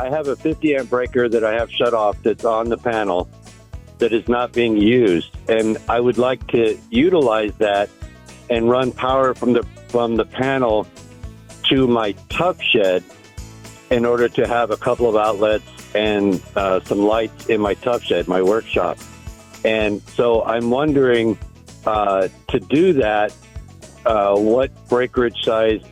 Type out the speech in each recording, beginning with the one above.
I have a 50 amp breaker that I have shut off that's on the panel that is not being used, and I would like to utilize that and run power from the panel to my tough shed in order to have a couple of outlets and some lights in my tough shed, my workshop. And so I'm wondering, to do that, what breakerage size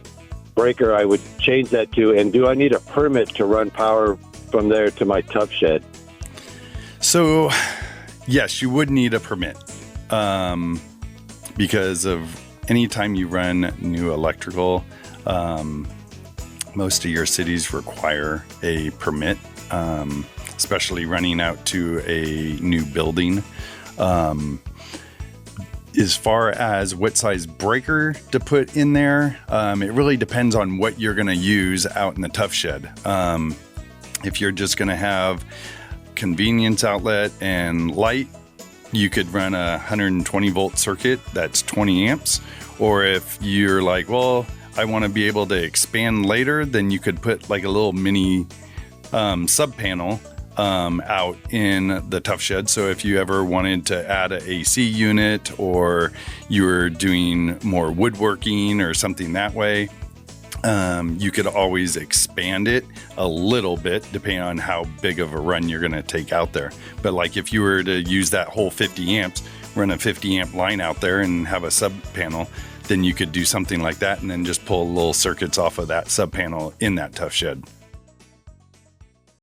breaker I would change that to, and do I need a permit to run power from there to my tough shed? So, yes, you would need a permit, because of anytime you run new electrical, most of your cities require a permit, especially running out to a new building. As far as what size breaker to put in there, it really depends on what you're going to use out in the tough shed. If you're just going to have convenience outlet and light, you could run a 120 volt circuit that's 20 amps. Or if you're like, well, I want to be able to expand later, then you could put like a little mini sub panel out in the tough shed. So if you ever wanted to add a AC unit, or you were doing more woodworking or something that way, you could always expand it a little bit depending on how big of a run you're going to take out there. But like if you were to use that whole 50 amps, run a 50 amp line out there and have a sub panel, then you could do something like that and then just pull little circuits off of that sub panel in that tough shed.